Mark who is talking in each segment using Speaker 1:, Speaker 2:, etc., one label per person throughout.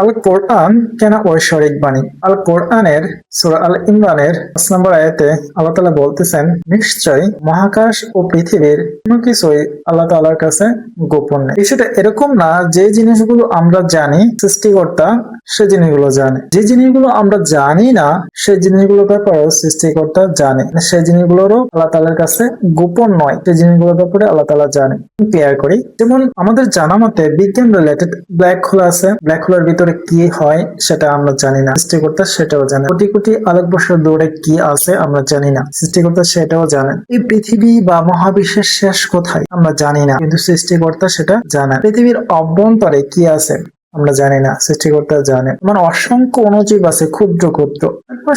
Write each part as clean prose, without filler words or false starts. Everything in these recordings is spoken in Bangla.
Speaker 1: আল কোরআন কেন ঐশ্বরিক বাণী? আল কোরআনের সূরা আল ইমরানের ৫ নম্বর আয়াতে আল্লাহ তাআলা বলতেছেন, নিশ্চয় মহাকাশ ও পৃথিবীর কোনো কিছুই আল্লাহ তাআলার কাছে গোপন নেই। বিষয়টা এরকম না যে জিনিসগুলো আমরা জানি সৃষ্টিকর্তা সে জিনিসগুলো জানে, যে জিনিসগুলো আমরা জানি না সেই জিনিসগুলোর ব্যাপারেও সৃষ্টিকর্তা জানে, সেই জিনিসগুলোরও আল্লাহ তাআলার কাছে গোপন নয়, সেই জিনিসগুলোর ব্যাপারে আল্লাহ তাআলা জানে। ক্লিয়ার করি, যেমন আমাদের জানা মতে বিজ্ঞান রিলেটেড ব্ল্যাক হোল আছে, ব্ল্যাক হোলের ভিতরে কি হয় সেটা আমরা জানি না, সৃষ্টিকর্তা সেটাও জানে। কোটি কোটি আলোক বর্ষ দূরে কি আছে আমরা জানি না, সৃষ্টিকর্তা সেটাও জানেন। এই পৃথিবী বা মহাবিশ্বের শেষ কোথায় আমরা জানি না, কিন্তু সৃষ্টিকর্তা সেটা জানেন। পৃথিবীর অভ্যন্তরে কি আছে আমরা জানি না, সৃষ্টিকর্তা জানেন। মানে অসংখ্য অণুজীব আছে, ক্ষুদ্র ক্ষুদ্র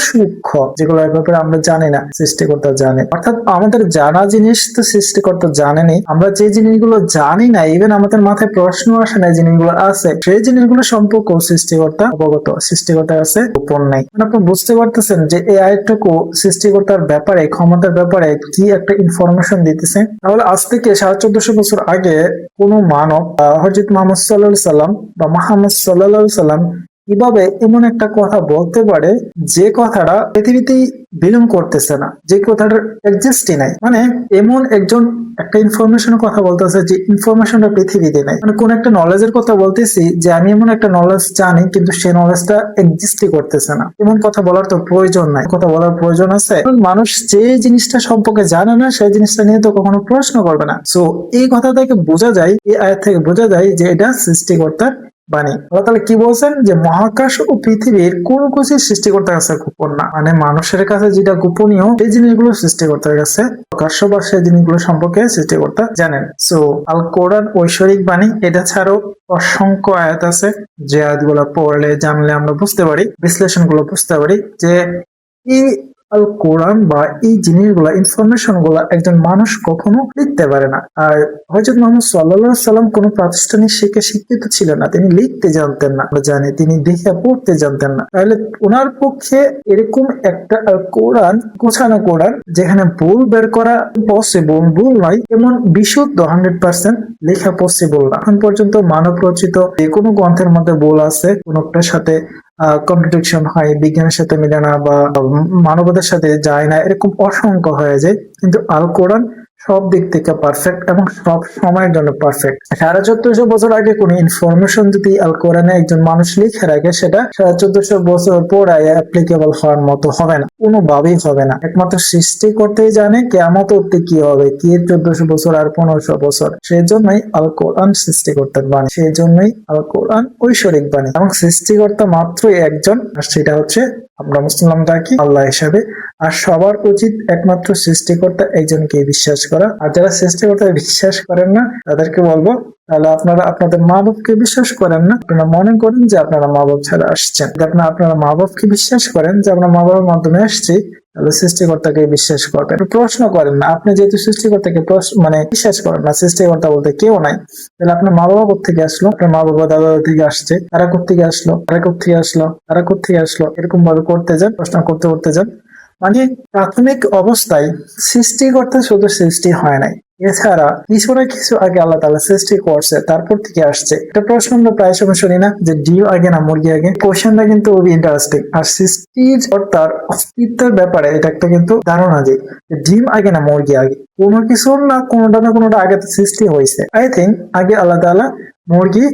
Speaker 1: সূক্ষ্ম, যেগুলোর ব্যাপারে আমরা জানি না, সৃষ্টিকর্তা জানে। অর্থাৎ আমাদের জানা জিনিস তো সৃষ্টিকর্তা জানেনি, আমরা যে জিনিসগুলো জানি না, ইভেন আমাদের মাথায় প্রশ্ন আসে না, জিনিসগুলো আছে সেই জিনিসগুলো সম্পর্ক সৃষ্টিকর্তা অবগত, সৃষ্টিকর্তার কাছে গোপন নাই। আপনি বুঝতে পারতেছেন যে এই আয়াতটুকু সৃষ্টিকর্তার ব্যাপারে, ক্ষমতার ব্যাপারে কি একটা ইনফরমেশন দিতেছে। তাহলে আজ থেকে 1450 বছর আগে কোন মানব হযরত মুহাম্মদ সাল্লাল্লাহু আলাইহি সাল্লাম বা মুহাম্মদ সাল্লাল্লাহু আলাইহি সাল্লাম কিভাবে এমন একটা কথা বলতে পারে যে কথাটা পৃথিবীতেই বিলং করতেছে না, যে কথাটার এক্সিস্টই নাই। মানে এমন একজন একটা ইনফরমেশনের কথা বলতেছে যে ইনফরমেশনটা পৃথিবীতে নাই। মানে কোন একটা নলেজের কথা বলতেছি যে আমি এমন একটা নলেজ জানি কিন্তু সেই নলেজটা এক্সিস্টই করতেছে না। এমন কথা বলার তো প্রয়োজন নাই, কথা বলার প্রয়োজন আছে। মানুষ যে জিনিসটা সম্পর্কে জানে না সেই জিনিসটা নিয়ে তো কখনো প্রশ্ন করবে না। সো এই কথা থেকে বোঝা যায়, এই আয়াত থেকে বোঝা যায় যে এটা সৃষ্টিকর্তার বাণী। আল্লাহ তাআলা কি বলছেন যে মহাকাশ ও পৃথিবীর কোনো কিছু সৃষ্টিকর্তার কাছে গোপন না। মানে মানুষের কাছে যেটা গোপনীয় সেই জিনিসগুলো সৃষ্টিকর্তার কাছে প্রকাশ্য, বা সেই জিনিসগুলো সম্পর্কে সৃষ্টিকর্তা জানেন। সো আল কোরআন ঐশ্বরিক বাণী, এটা ছাড়াও অসংখ্য আয়াত আছে যে আয়াতগুলো পড়লে জানলে আমরা বুঝতে পারি, বিশ্লেষণ গুলো বুঝতে পারি যে এই আল কোরআন বা এই জিনিসগুলা, ইনফরমেশন গুলা একজন মানুষ কখনো লিখতে পারে না। আর হযরত মুহাম্মদ সাল্লাল্লাহু আলাইহি সাল্লাম কোনো প্রাতিষ্ঠানিক শিক্ষিত ছিলেন না, তিনি লিখতে জানতেন না, আমরা জানি তিনি দেখে পড়তে জানতেন না। তাহলে ওনার পক্ষে এরকম একটা কোরআন, গোছানো কোরআন যেখানে ভুল বের করা পসিবল, ভুল নয় এমন বিশুদ্ধ 100% লেখা পসিবল না। এখন পর্যন্ত মানব রচিত যে কোনো গ্রন্থের মধ্যে ভুল আছে, কোনটার সাথে কন্ট্রাডিকশন হয়, বিজ্ঞানের সাথে মিলে না বা মানবতার সাথে যায় না, এরকম অসংখ্য হয়ে যায়। কিন্তু আল কোরআন সব দিক থেকে পারফেক্ট এবং সব সময়ের জন্য পারফেক্ট। 1450 বছর আগে কোন ইনফরমেশন যদি আল কোরআনে একজন মানুষ লিখে রাখে, সেটা 1450 বছর পরে অ্যাপ্লিকেবল হওয়ার মতো হবে না, কোনোভাবেই হবে না। একমাত্র সৃষ্টি করতেই জানে কিয়ামত অবধি কি হবে, কি 1400 বছর আর 1500 বছর। সেই জন্যই আল কোরআন সৃষ্টিকর্তার বাণী, সেই জন্যই আল কোরআন ঐশ্বরিক বাণী, এবং সৃষ্টিকর্তা মাত্রই একজন, আর সেটা হচ্ছে আমরা মুসলমান ডাকি আল্লাহ হিসাবে। আর সবার উচিত একমাত্র সৃষ্টিকর্তা একজনকে বিশ্বাস করা। আর যারা সৃষ্টিকর্তা বিশ্বাস করেন না তাদেরকে বলবো, তাহলে আপনারা আপনাদের মা বাপকে বিশ্বাস করেন না। আপনারা মনে করেন যে আপনারা মা বাপ ছাড়া আসছেন, আপনারা মা বাপকে বিশ্বাস করেন যে আমরা মা বাবার মাধ্যমে আসছি, তাহলে সৃষ্টিকর্তাকে বিশ্বাস করবেন। প্রশ্ন করেন না, আপনি যেহেতু সৃষ্টিকর্তাকে মানে বিশ্বাস করেন না, সৃষ্টিকর্তা বলতে কেউ নাই, তাহলে আপনার মা বাবা কোথেকে আসলো? আপনার মা বাবা দাদা দাদা থেকে আসছে, তারা কোথেকে আসলো, তারা কোথেকে আসলো, তারা কোথেকে আসলো, এরকম ভাবে করতে যান, প্রশ্ন করতে যান। মানে প্রাথমিক অবস্থায় সৃষ্টিকর্তা শুধু সৃষ্টি হয় নাই, এছাড়া কিছু না কিছু আগে আল্লাহ তাআলা সৃষ্টি করছে, তারপর থেকে আসছে। একটা প্রশ্ন আমরা প্রায় সময় শুনি না যে ডিম আগে না মুরগি আগে? কোশ্চেনটা কিন্তু খুবই ইন্টারেস্টিং। আর সৃষ্টির অর্থাৎ অস্তিত্বের ব্যাপারে এটা একটা কিন্তু ধারণা যে ডিম আগে না মুরগি আগে, কোনো কিছুর না কোনোটা আগে তো সৃষ্টি হয়েছে। আই থিঙ্ক আগে আল্লাহ তাআলা মুরগি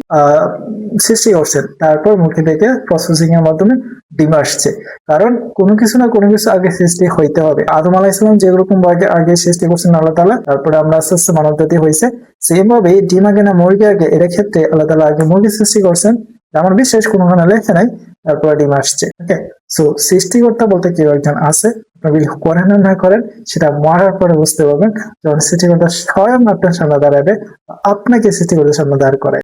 Speaker 1: সৃষ্টি করছেন, তারপর মুরগি থেকে প্রসেসিং এর মাধ্যমে ডিম আসছে। কারণ কোনো কিছু না কোনো কিছু আগে সৃষ্টি হইতে হবে। আদম আলাইহিস সালাম যেরকম আগে সৃষ্টি করছেন আল্লাহ তাআলা, তারপরে আমরা আস্তে আস্তে মানব জাতি হয়েছে। সেম ভাবে ডিম আগে না মুরগি আগে, এর ক্ষেত্রে আল্লাহ তাআলা আগে মুরগি সৃষ্টি করছেন, আমার বিশ্বাস কোনোখানে লেখা নাই, তারপরে ডিম আসছে। ওকে, সো সৃষ্টিকর্তা বলতে কেউ একজন আছে। আপনি বিল করেন না করেন সেটা মরার পরে বুঝতে পারবেন, যখন সৃষ্টিকর্তা স্বয়ং আপনার সামনে দাঁড়াবে, আপনাকে সৃষ্টিকর্তার সামনে দাঁড় করে।